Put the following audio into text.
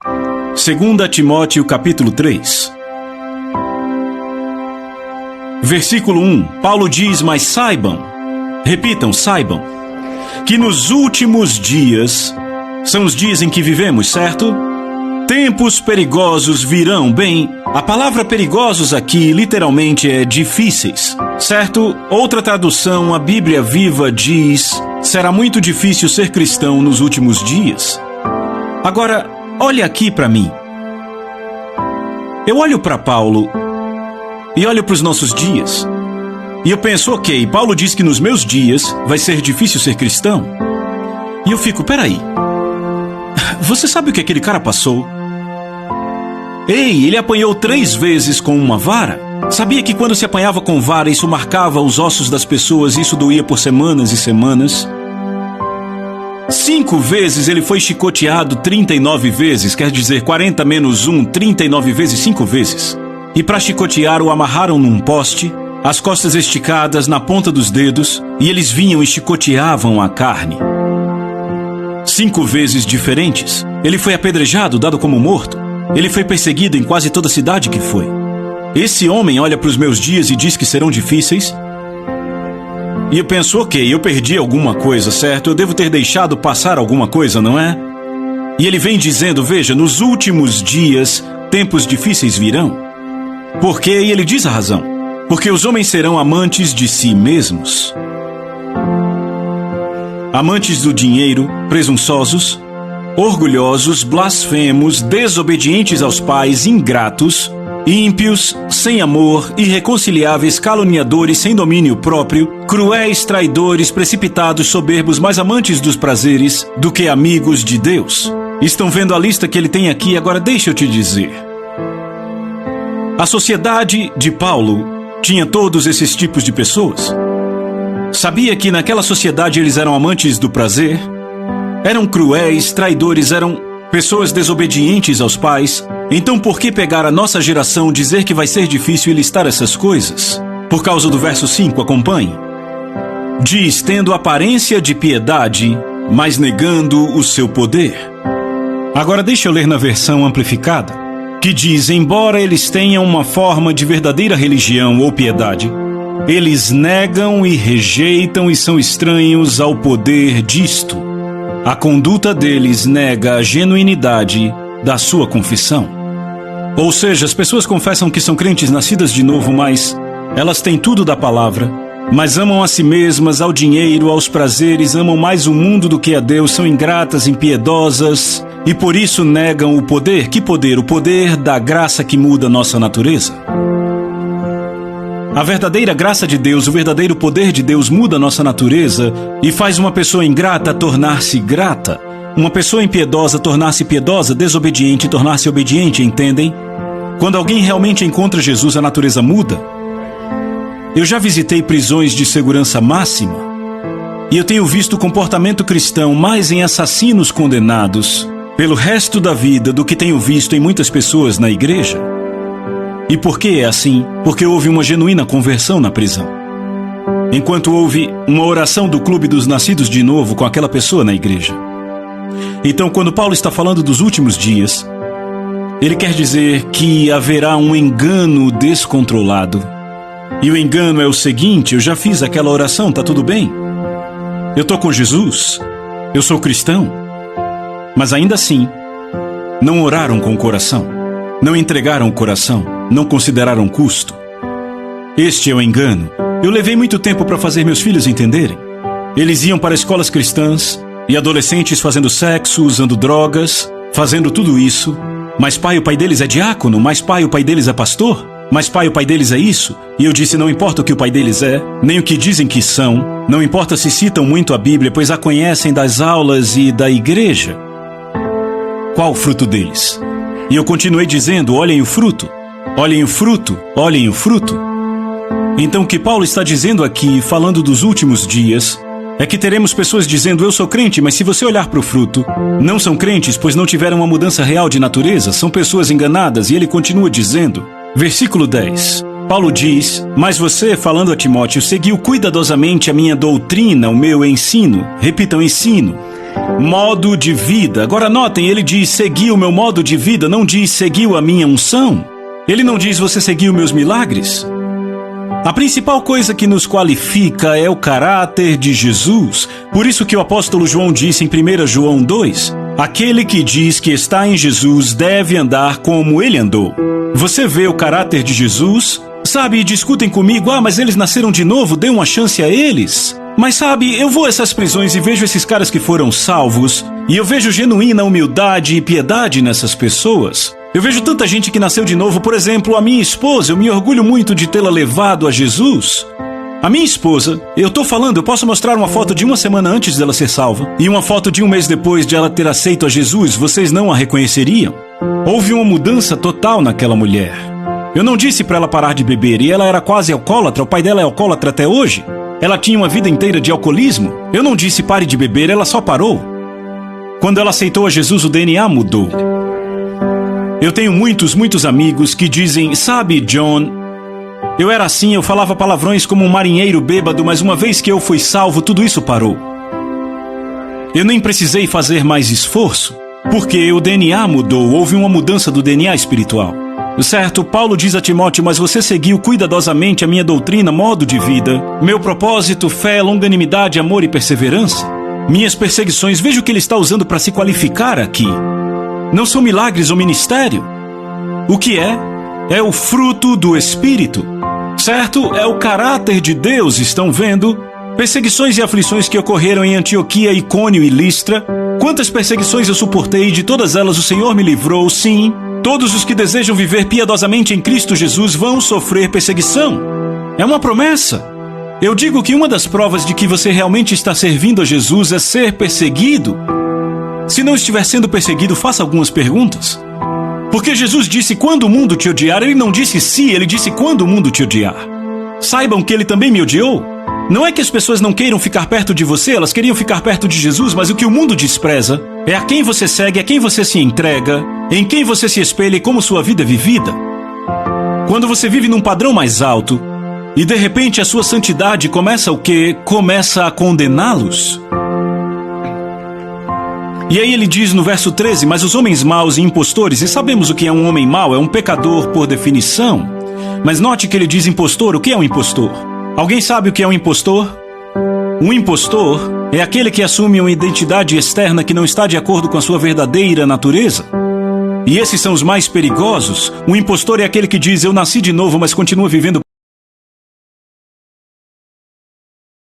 2 Timóteo capítulo 3. Versículo 1, Paulo diz, mas saibam, repitam, saibam, que nos últimos dias, são os dias em que vivemos, certo? Tempos perigosos virão. Bem, a palavra perigosos aqui literalmente é difíceis, certo? Outra tradução, a Bíblia Viva diz, será muito difícil ser cristão nos últimos dias. Agora, olha aqui para mim. Eu olho para Paulo e olho para os nossos dias. E eu penso, ok, Paulo diz que nos meus dias vai ser difícil ser cristão. E eu fico, peraí. Você sabe o que aquele cara passou? Ei, ele apanhou 3 vezes com uma vara? Sabia que quando se apanhava com vara, isso marcava os ossos das pessoas e isso doía por semanas e semanas? 5 vezes ele foi chicoteado 39 vezes, quer dizer, 40 menos 1, 39 vezes 5 vezes. E para chicotear o amarraram num poste, as costas esticadas na ponta dos dedos, e eles vinham e chicoteavam a carne. 5 vezes diferentes. Ele foi apedrejado, dado como morto. Ele foi perseguido em quase toda a cidade que foi. Esse homem olha para os meus dias e diz que serão difíceis. E eu penso, ok, eu perdi alguma coisa, certo? Eu devo ter deixado passar alguma coisa, não é? E ele vem dizendo, veja, nos últimos dias, tempos difíceis virão. Por quê? E ele diz a razão. Porque os homens serão amantes de si mesmos. Amantes do dinheiro, presunçosos, orgulhosos, blasfemos, desobedientes aos pais, ingratos, ímpios, sem amor, irreconciliáveis, caluniadores, sem domínio próprio, cruéis, traidores, precipitados, soberbos, mais amantes dos prazeres do que amigos de Deus. Estão vendo a lista que ele tem aqui? Agora deixa eu te dizer. A sociedade de Paulo tinha todos esses tipos de pessoas. Sabia que naquela sociedade eles eram amantes do prazer? Eram cruéis, traidores, eram pessoas desobedientes aos pais. Então por que pegar a nossa geração, dizer que vai ser difícil e listar essas coisas? Por causa do verso 5, acompanhe. Diz, tendo aparência de piedade, mas negando o seu poder. Agora deixa eu ler na versão amplificada, que diz, embora eles tenham uma forma de verdadeira religião ou piedade, eles negam e rejeitam e são estranhos ao poder disto. A conduta deles nega a genuinidade da sua confissão. Ou seja, as pessoas confessam que são crentes nascidas de novo, mas elas têm tudo da palavra, mas amam a si mesmas, ao dinheiro, aos prazeres, amam mais o mundo do que a Deus, são ingratas, impiedosas e por isso negam o poder. Que poder? O poder da graça que muda nossa natureza. A verdadeira graça de Deus, o verdadeiro poder de Deus muda nossa natureza e faz uma pessoa ingrata tornar-se grata, uma pessoa impiedosa tornar-se piedosa, desobediente tornar-se obediente, entendem? Quando alguém realmente encontra Jesus, a natureza muda. Eu já visitei prisões de segurança máxima e eu tenho visto o comportamento cristão mais em assassinos condenados pelo resto da vida do que tenho visto em muitas pessoas na igreja. E por que é assim? Porque houve uma genuína conversão na prisão. Enquanto houve uma oração do clube dos nascidos de novo com aquela pessoa na igreja. Então, quando Paulo está falando dos últimos dias, ele quer dizer que haverá um engano descontrolado. E o engano é o seguinte, eu já fiz aquela oração, tá tudo bem? Eu estou com Jesus, eu sou cristão. Mas ainda assim, não oraram com o coração, não entregaram o coração, não consideraram custo. Este é o engano. Eu levei muito tempo para fazer meus filhos entenderem. Eles iam para escolas cristãs e adolescentes fazendo sexo, usando drogas, fazendo tudo isso. Mas pai, o pai deles é diácono, mas pai, o pai deles é pastor, mas pai, o pai deles é isso. E eu disse, não importa o que o pai deles é, nem o que dizem que são, não importa se citam muito a Bíblia, pois a conhecem das aulas e da igreja. Qual o fruto deles? E eu continuei dizendo, olhem o fruto, olhem o fruto, olhem o fruto. Então o que Paulo está dizendo aqui, falando dos últimos dias, é que teremos pessoas dizendo, eu sou crente, mas se você olhar para o fruto, não são crentes, pois não tiveram uma mudança real de natureza, são pessoas enganadas. E ele continua dizendo, versículo 10, Paulo diz, mas você, falando a Timóteo, seguiu cuidadosamente a minha doutrina, o meu ensino. Repitam, ensino. Modo de vida. Agora notem, ele diz seguiu o meu modo de vida, não diz seguiu a minha unção. Ele não diz você seguiu meus milagres. A principal coisa que nos qualifica é o caráter de Jesus. Por isso que o apóstolo João disse em 1 João 2, aquele que diz que está em Jesus deve andar como ele andou. Você vê o caráter de Jesus? Sabe, discutem comigo, mas eles nasceram de novo, dê uma chance a eles. Mas sabe, eu vou a essas prisões e vejo esses caras que foram salvos, e eu vejo genuína humildade e piedade nessas pessoas. Eu vejo tanta gente que nasceu de novo, por exemplo, a minha esposa, eu me orgulho muito de tê-la levado a Jesus. A minha esposa, eu posso mostrar uma foto de uma semana antes dela ser salva, e uma foto de um mês depois de ela ter aceito a Jesus, vocês não a reconheceriam? Houve uma mudança total naquela mulher. Eu não disse para ela parar de beber, e ela era quase alcoólatra, o pai dela é alcoólatra até hoje. Ela tinha uma vida inteira de alcoolismo. Eu não disse pare de beber, ela só parou. Quando ela aceitou a Jesus, o DNA mudou. Eu tenho muitos amigos que dizem, sabe, John, eu era assim, eu falava palavrões como um marinheiro bêbado, mas uma vez que eu fui salvo, tudo isso parou. Eu nem precisei fazer mais esforço, porque o DNA mudou, houve uma mudança do DNA espiritual. Certo, Paulo diz a Timóteo, mas você seguiu cuidadosamente a minha doutrina, modo de vida, meu propósito, fé, longanimidade, amor e perseverança. Minhas perseguições, veja o que ele está usando para se qualificar aqui. Não são milagres ou ministério. O que é? É o fruto do Espírito. Certo? É o caráter de Deus, estão vendo? Perseguições e aflições que ocorreram em Antioquia, Icônio e Listra. Quantas perseguições eu suportei, de todas elas o Senhor me livrou, sim. Todos os que desejam viver piedosamente em Cristo Jesus vão sofrer perseguição. É uma promessa. Eu digo que uma das provas de que você realmente está servindo a Jesus é ser perseguido. Se não estiver sendo perseguido, faça algumas perguntas. Porque Jesus disse quando o mundo te odiar, ele não disse se, ele disse quando o mundo te odiar. Saibam que ele também me odiou. Não é que as pessoas não queiram ficar perto de você, elas queriam ficar perto de Jesus, mas o que o mundo despreza é a quem você segue, a quem você se entrega, em quem você se espelha e como sua vida é vivida. Quando você vive num padrão mais alto, e de repente a sua santidade começa o quê? Começa a condená-los. E aí ele diz no verso 13, mas os homens maus e impostores, e sabemos o que é um homem mau, é um pecador por definição. Mas note que ele diz impostor, o que é um impostor? Alguém sabe o que é um impostor? Um impostor é aquele que assume uma identidade externa que não está de acordo com a sua verdadeira natureza. E esses são os mais perigosos. Um impostor é aquele que diz, eu nasci de novo, mas continua vivendo